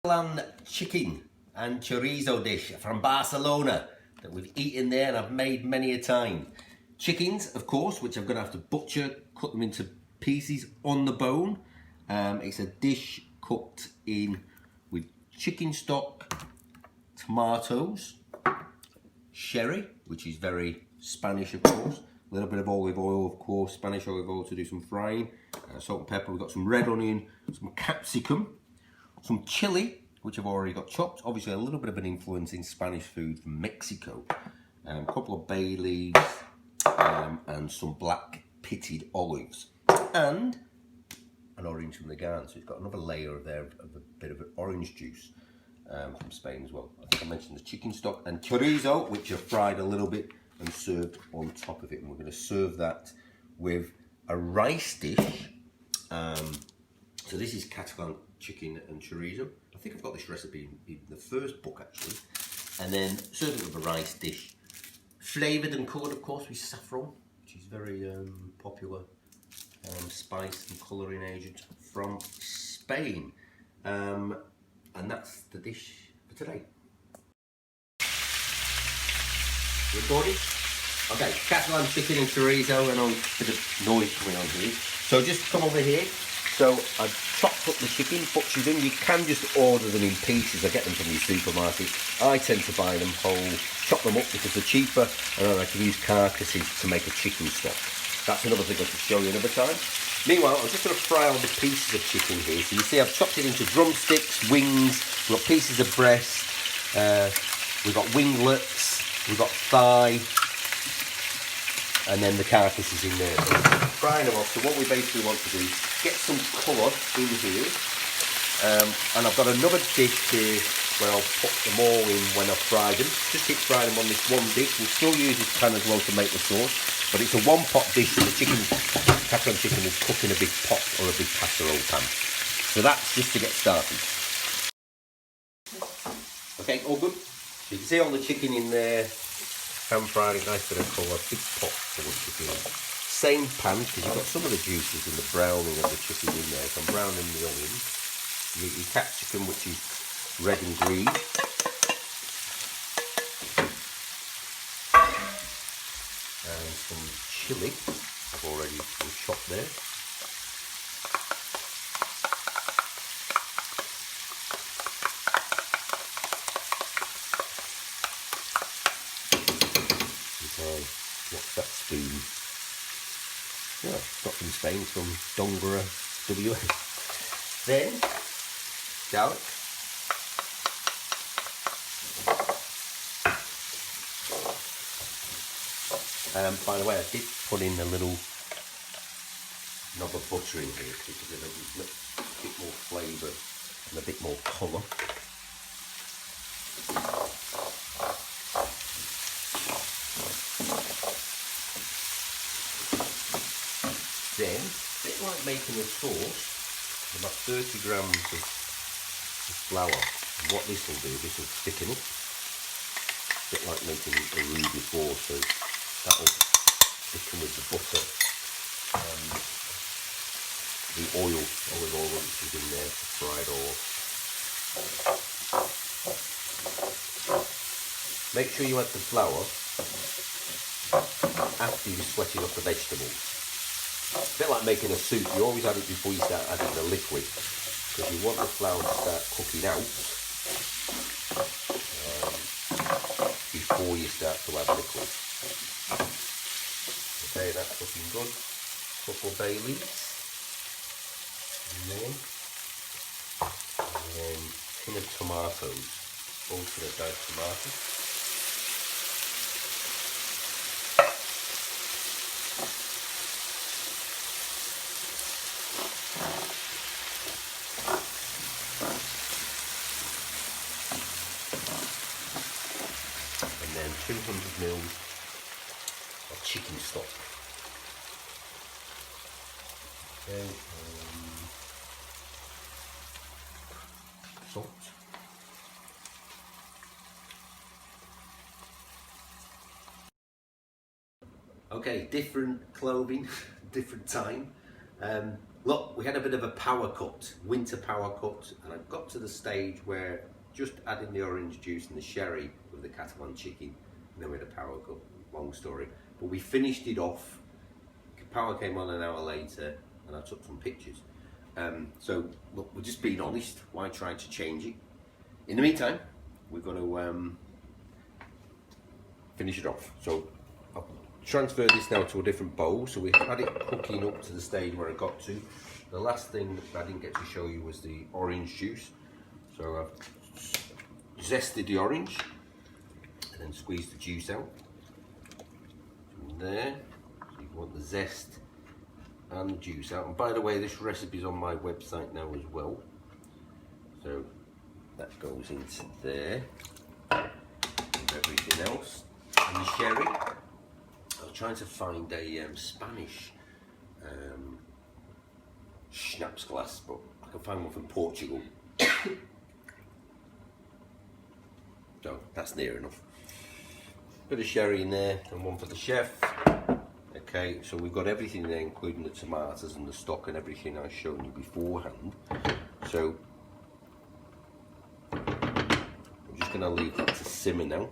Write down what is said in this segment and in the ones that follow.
Catalan chicken and chorizo dish from Barcelona that we've eaten there and I've made many a time. Chickens, of course, which I'm going to have to butcher, cut them into pieces on the bone. It's a dish cooked in with chicken stock, tomatoes, sherry, which is very Spanish, of course. A little bit of olive oil, of course, Spanish olive oil to do some frying. Salt and pepper. We've got some red onion, some capsicum, some chilli, which I've already got chopped. Obviously, a little bit of an influence in Spanish food from Mexico. A couple of bay leaves and some black pitted olives. And an orange from the garden. So it's got another layer there of a bit of orange juice from Spain as well. I think I mentioned the chicken stock and chorizo, which are fried a little bit and served on top of it. And we're going to serve that with a rice dish. So this is Catalan chicken and chorizo. I think I've got this recipe in the first book actually. And then serve it with a rice dish. Flavoured and coloured, of course, with saffron, which is very popular spice and colouring agent from Spain. And that's the dish for today. Recorded? Okay, Catalan chicken and chorizo, and a bit of noise coming on here. So just come over here. So I've chopped up the chicken, butchered them. You can just order them in pieces. I get them from your supermarket. I tend to buy them whole, chop them up because they're cheaper, and then I can use carcasses to make a chicken stock. That's another thing I can show you another time. Meanwhile, I'm just going to fry all the pieces of chicken here. So you see I've chopped it into drumsticks, wings, we've got pieces of breast, we've got winglets, we've got thigh, and then the carcass is in there. So frying them off. So what we basically want to do is get some colour in here. And I've got another dish here where I'll put them all in when I fry them. Just keep frying them on this one dish. We'll still use this pan as well to make the sauce. But it's a one-pot dish, and the chicken, Catalan chicken, will cook in a big pot or a big casserole pan. So that's just to get started. Okay, all good. So you can see all the chicken in there. Pan fried, nice bit of colour, big pot full of chicken. Same pan, because you've got some of the juices in the browning of the chicken in there. So I'm browning the onions. Your capsicum, which is red and green. And some chilli, I've already chopped there. What's that spoon? Yeah, not from Spain, it's from Dongora, WA. Then, garlic. By the way, I did put in a little knob of butter in here to give it a bit more flavour and a bit more colour. Then, a bit like making a sauce, about 30 grams of flour. And what this will do, this will thicken it. A bit like making a roux before, so that will thicken with the butter and the olive oil which is in there to fry it all. Make sure you add the flour after you've sweated up the vegetables. A bit like making a soup, you always add it before you start adding the liquid, because you want the flour to start cooking out before you start to add liquid. Okay, that's looking good. Couple of bay leaves, and then a tin of tomatoes, alternate diced tomatoes. And then 200 mils of chicken stock. Okay, salt. Okay, different clothing, different time. Look, we had a bit of a power cut, winter power cut, and I got to the stage where just adding the orange juice and the sherry with the Catalan chicken, and then we had a power cut, long story. But we finished it off, power came on an hour later, and I took some pictures. So, look, we're just being honest, why try to change it? In the meantime, we're going to finish it off. So, I'll transfer this now to a different bowl. So we had it cooking up to the stage where I got to. The last thing I didn't get to show you was the orange juice. So I've zested the orange and then squeezed the juice out. From there, so you want the zest and the juice out. And by the way, this recipe is on my website now as well. So that goes into there with everything else. And the sherry. I was trying to find a Spanish schnapps glass, but I can find one from Portugal. So that's near enough. Bit of sherry in there and one for the chef. Okay, so we've got everything there, including the tomatoes and the stock and everything I've shown you beforehand. So I'm just going to leave that to simmer now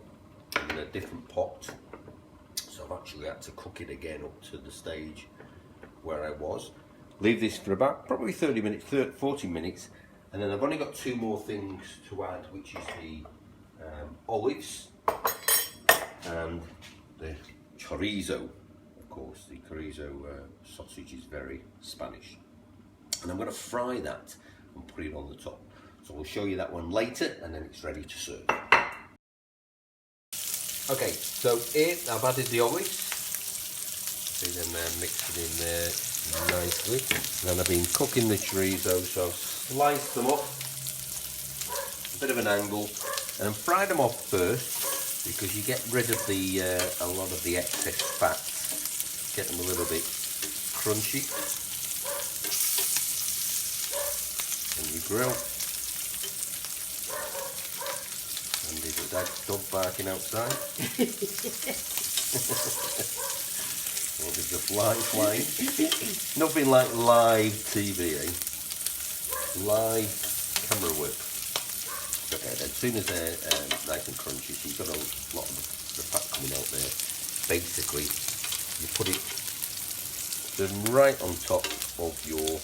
in a different pot. So I've actually had to cook it again up to the stage where I was. Leave this for about probably 30 minutes, 40 minutes, and then I've only got two more things to add, which is the olives and the chorizo. Of course, the chorizo sausage is very Spanish. And I'm going to fry that and put it on the top. So I'll show you that one later, and then it's ready to serve. Okay, so here I've added the olives. See them mixing in there nicely. And then I've been cooking the chorizo, so I've sliced them up a bit of an angle and fry them off first, because you get rid of the a lot of the excess fat, get them a little bit crunchy. And you grill. And there's a dog barking outside. Or there's a fly flying. Nothing like live TV, eh? Live camera work. Okay, then as soon as they're nice and crunchy, so you've got a lot of the fat coming out there. Basically, you put them right on top of your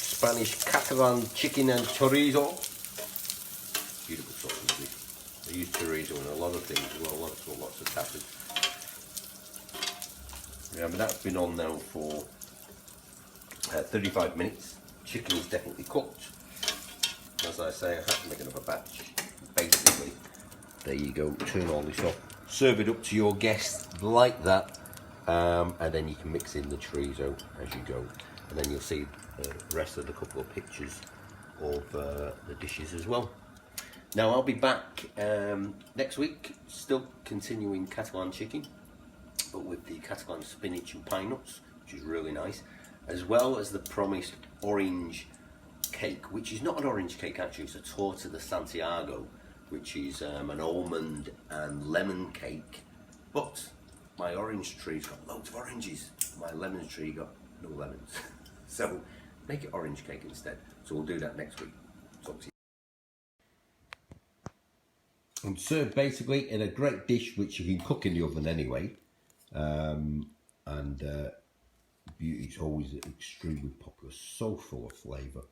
Spanish Catalan chicken and chorizo. Beautiful sausage. They use chorizo in a lot of things as well, lots of tapas. Yeah, but that's been on now for 35 minutes. Chicken is definitely cooked. As I say, I have to make another batch. Basically, there you go, turn all this off. Serve it up to your guests like that, and then you can mix in the chorizo as you go. And then you'll see the rest of the couple of pictures of the dishes as well. Now I'll be back next week, still continuing Catalan chicken, but with the Catalan spinach and pine nuts, which is really nice, as well as the promised orange cake, which is not an orange cake actually, it's a torta de Santiago, which is an almond and lemon cake. But my orange tree's got loads of oranges, my lemon tree got no lemons. So make it orange cake instead. So we'll do that next week. Talk to you. And served basically in a great dish which you can cook in the oven anyway. Beauty's always extremely popular, so full of flavour.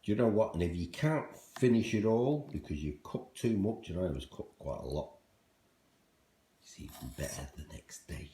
Do you know what? And if you can't finish it all because you cooked too much, and I was cooked quite a lot, it's even better the next day.